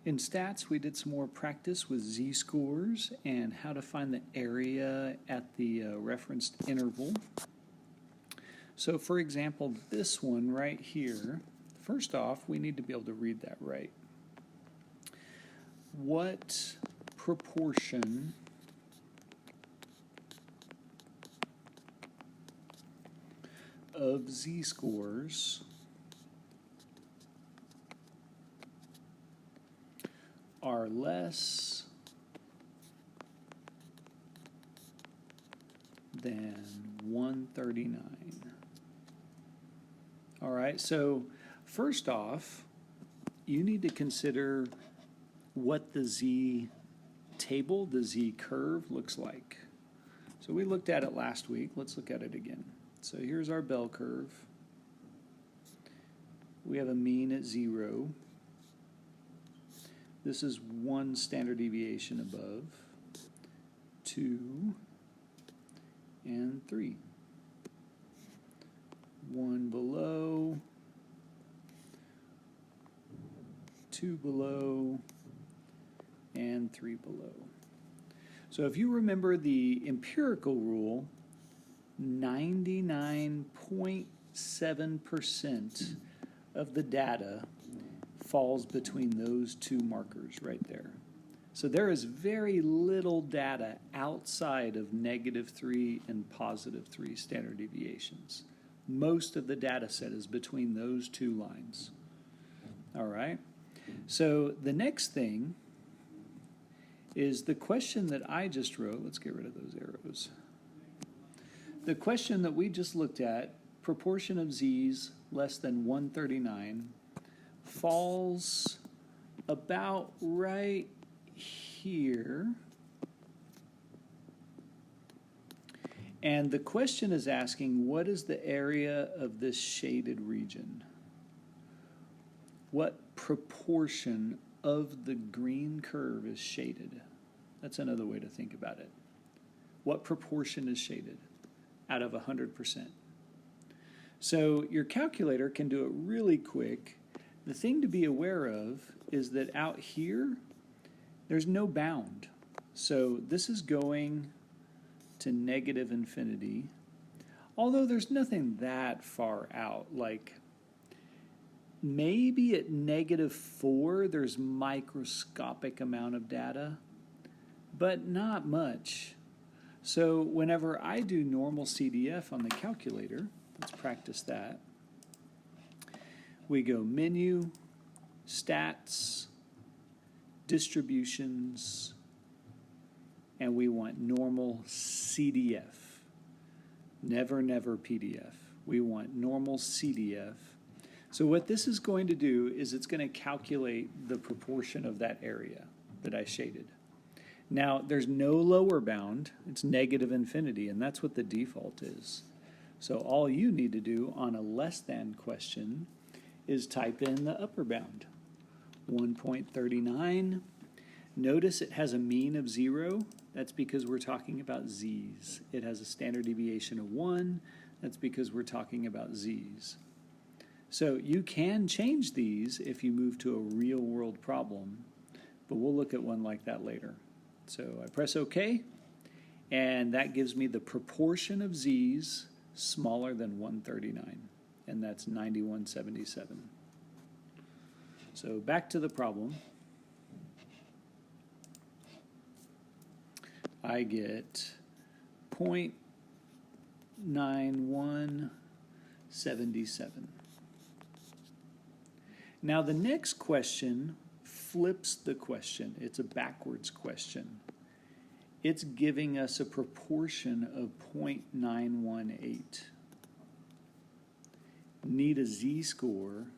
In stats, we did some more practice with z-scores and how to find the area at the referenced interval. So for example, this one right here, first off, we need to be able to read that right. What proportion of z-scores are less than 139? All right, so first off, you need to consider what the z table, the z curve looks like. So we looked at it last week. Let's look at it again. So here's our bell curve. We have a mean at 0. This is 1 standard deviation above, 2, and 3. 1 below, 2 below, and 3 below. So if you remember the empirical rule, 99.7% of the data falls between those two markers right there. So there is very little data outside of -3 and +3 standard deviations. Most of the data set is between those two lines. All right? So the next thing is the question that I just wrote. Let's get rid of those arrows. The question that we just looked at, proportion of z's less than 139, falls about right here. And the question is asking, what is the area of this shaded region? What proportion of the green curve is shaded? That's another way to think about it. What proportion is shaded out of 100%? So your calculator can do it really quick. The thing to be aware of is that out here, there's no bound. So this is going to -infinity, although there's nothing that far out. Like maybe at -4, there's microscopic amount of data, but not much. So whenever I do normal CDF on the calculator, let's practice that. We go menu, stats, distributions, and we want normal CDF. Never PDF. We want normal CDF. So what this is going to do is it's going to calculate the proportion of that area that I shaded. Now, there's no lower bound. It's -infinity, and that's what the default is. So all you need to do on a less than question is type in the upper bound, 1.39. Notice it has a mean of 0. That's because we're talking about z's. It has a standard deviation of 1. That's because we're talking about z's. So you can change these if you move to a real world problem, but we'll look at one like that later. So I press OK, and that gives me the proportion of z's smaller than 139, and that's 9177. So back to the problem. I get 0.9177. Now the next question flips the question. It's a backwards question. It's giving us a proportion of 0.918. Need a z-score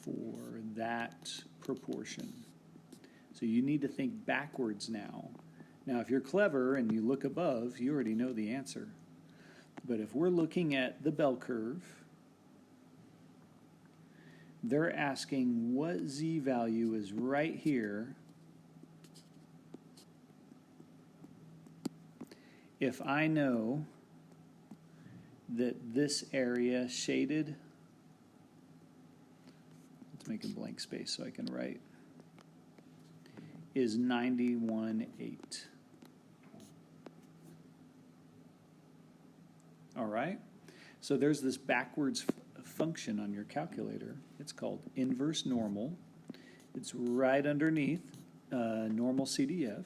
for that proportion. So you need to think backwards now. Now, if you're clever and you look above, you already know the answer. But if we're looking at the bell curve, they're asking what z value is right here if I know that this area shaded, let's make a blank space so I can write, is 91.8. All right? So there's this backwards function on your calculator. It's called inverse normal. It's right underneath normal CDF.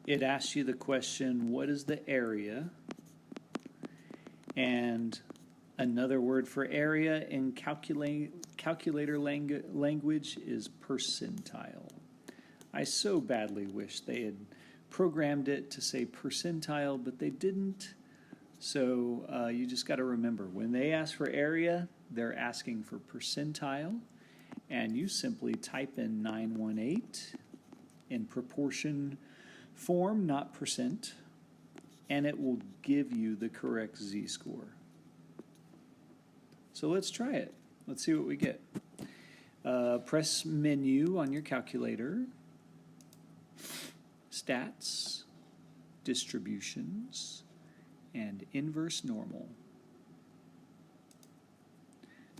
It asks you the question, what is the area? And another word for area in calculator language is percentile. I so badly wish they had programmed it to say percentile, but they didn't. So you just got to remember, when they ask for area, they're asking for percentile, and you simply type in 918 in proportion form, not percent, and it will give you the correct z-score. So let's try it. Let's see what we get. Press menu on your calculator, stats, distributions, and inverse normal.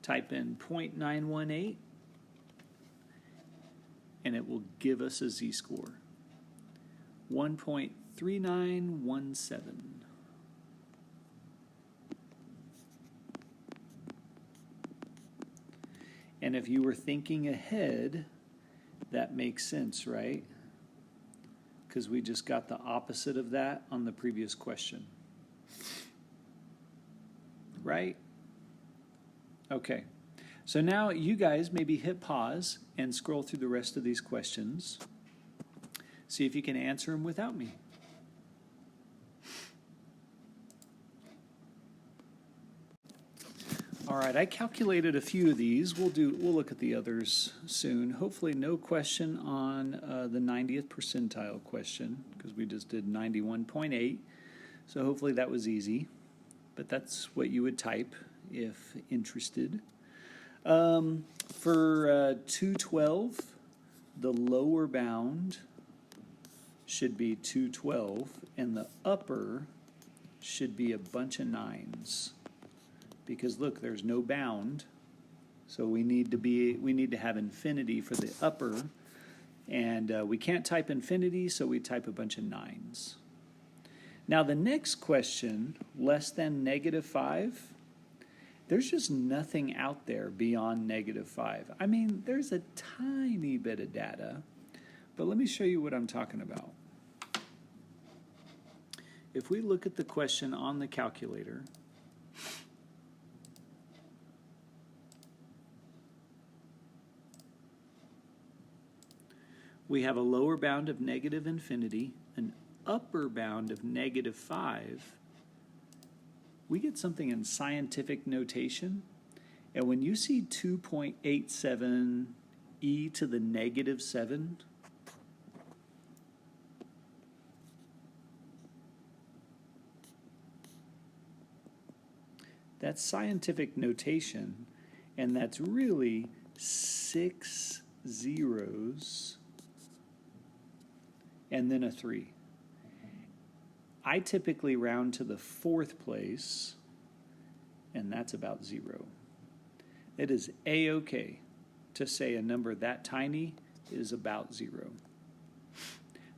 Type in 0.918 and it will give us a z-score. 1.3917. And if you were thinking ahead, that makes sense, right? Because we just got the opposite of that on the previous question. Right? Okay. So now you guys maybe hit pause and scroll through the rest of these questions. See if you can answer them without me. All right, I calculated a few of these. We'll look at the others soon. Hopefully no question on the 90th percentile question, because we just did 91.8. So hopefully that was easy. But that's what you would type if interested. For 212, the lower bound should be 212, and the upper should be a bunch of nines. Because look, there's no bound, so we need to have infinity for the upper, and we can't type infinity, so we type a bunch of nines. Now the next question, less than -5, there's just nothing out there beyond -5. I mean, there's a tiny bit of data, but let me show you what I'm talking about. If we look at the question on the calculator, we have a lower bound of negative infinity, an upper bound of -5. We get something in scientific notation, and when you see 2.87 e to the -7, that's scientific notation, and that's really 6 zeros and then a 3. I typically round to the 4th place, and that's about 0. It is A-okay to say a number that tiny is about 0.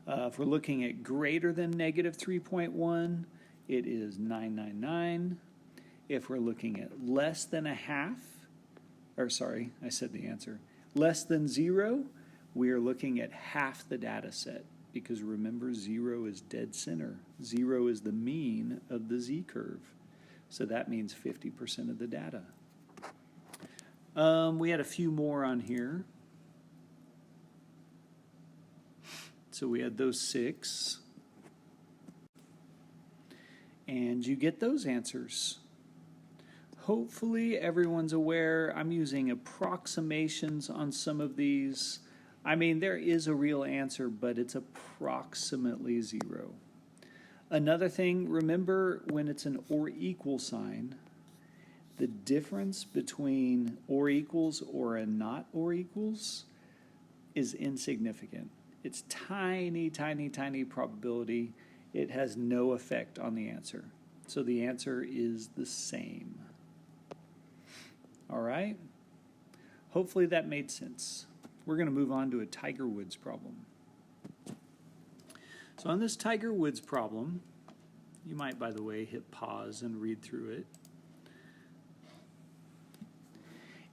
If we're looking at greater than -3.1, it is 999. If we're looking at less than a half, or sorry, I said the answer, less than 0, we are looking at half the data set. Because remember, 0 is dead center. 0 is the mean of the z-curve. So that means 50% of the data. We had a few more on here. So we had those 6. And you get those answers. Hopefully everyone's aware. I'm using approximations on some of these. I mean, there is a real answer, but it's approximately 0. Another thing, remember when it's an or equal sign, the difference between or equals or a not or equals is insignificant. It's tiny, tiny, tiny probability. It has no effect on the answer. So the answer is the same. All right? Hopefully that made sense. We're going to move on to a Tiger Woods problem. So on this Tiger Woods problem, you might, by the way, hit pause and read through it.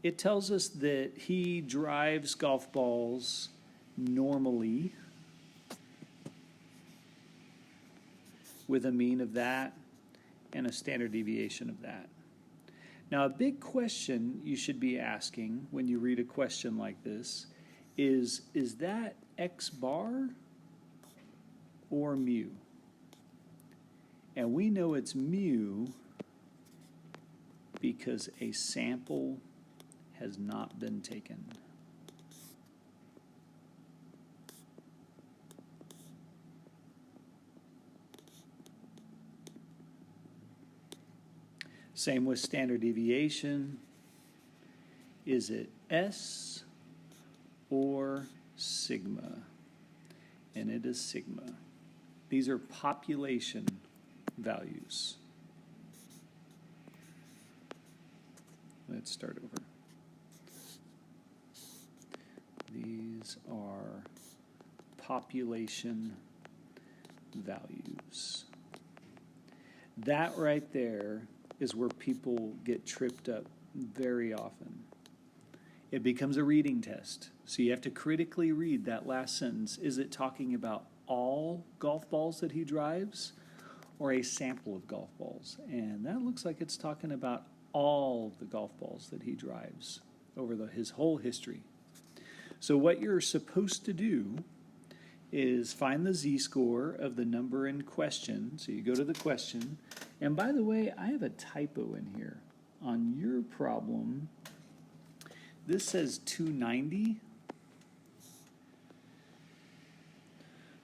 It tells us that he drives golf balls normally with a mean of that and a standard deviation of that. Now, a big question you should be asking when you read a question like this is that X bar or mu? And we know it's mu because a sample has not been taken. Same with standard deviation. Is it S or sigma? And it is sigma. These are population values. Let's start over. These are population values. That right there is where people get tripped up very often. It becomes a reading test. So you have to critically read that last sentence. Is it talking about all golf balls that he drives or a sample of golf balls? And that looks like it's talking about all the golf balls that he drives over his whole history. So what you're supposed to do is find the z-score of the number in question. So you go to the question. And by the way, I have a typo in here. On your problem, this says 290.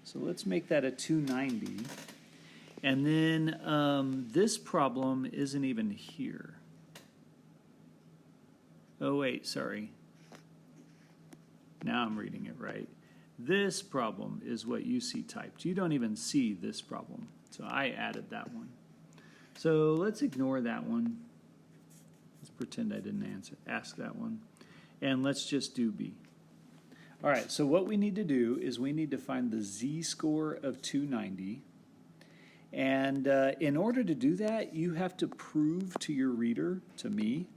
So let's make that a 290. And then this problem isn't even here. Oh, wait, sorry. Now I'm reading it right. This problem is what you see typed. You don't even see this problem. So I added that one. So let's ignore that one. Let's pretend I didn't ask that one. And let's just do B. All right, so what we need to do is we need to find the z-score of 290. And in order to do that, you have to prove to your reader, to me,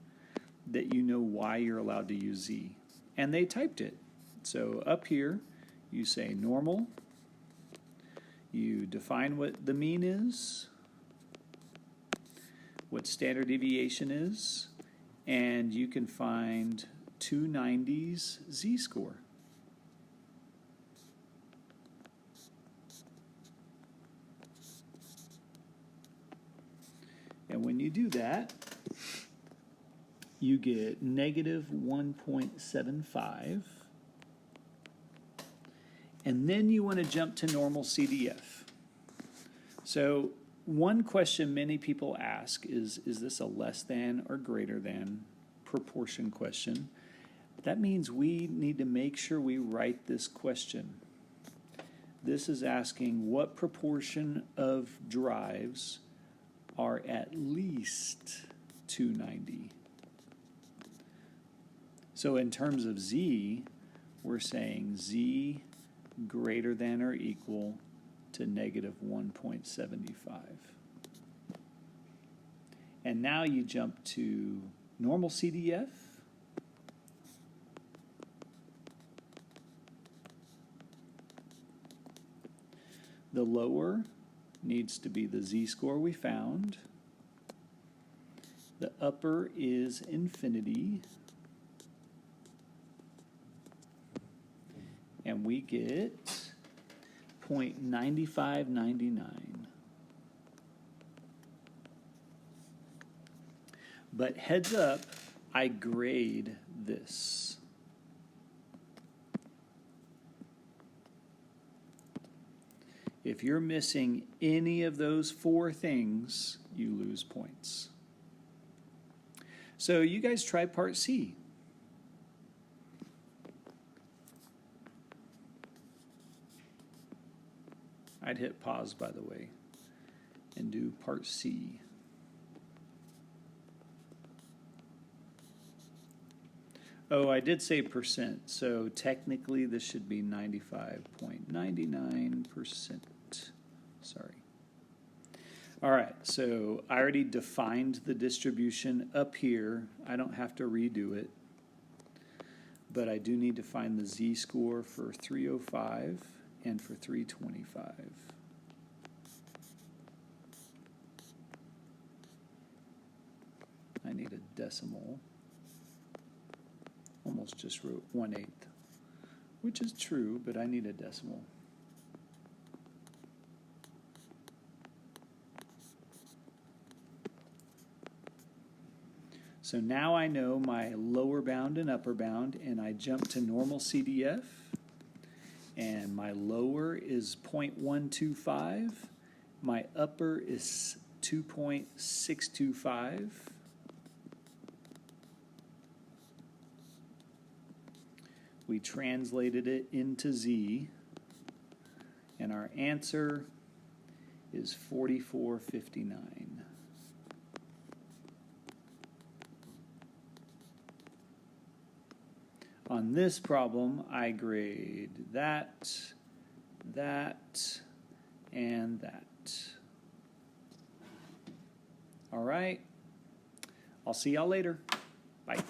that you know why you're allowed to use z. And they typed it. So up here, you say normal. You define what the mean is, what standard deviation is, and you can find 290's z-score. And when you do that, you get negative 1.75. And then you want to jump to normal CDF. So one question many people ask is this a less than or greater than proportion question? That means we need to make sure we write this question. This is asking what proportion of drives are at least 290. So in terms of z, we're saying z greater than or equal to negative 1.75. And now you jump to normal CDF. The lower needs to be the z-score we found. The upper is infinity. And we get 0.9599. But heads up, I grade this. If you're missing any of those four things, you lose points. So you guys try part C. I'd hit pause, by the way, and do part C. Oh, I did say percent, so technically this should be 95.99%. Sorry. All right, so I already defined the distribution up here. I don't have to redo it, but I do need to find the z-score for 305 and for 325. I need a decimal. Almost just wrote 1/8, which is true, but I need a decimal. So now I know my lower bound and upper bound, and I jump to normal CDF, and my lower is 0.125, my upper is 2.625. We translated it into Z, and our answer is 4459. On this problem, I grade that, and that. All right. I'll see y'all later. Bye.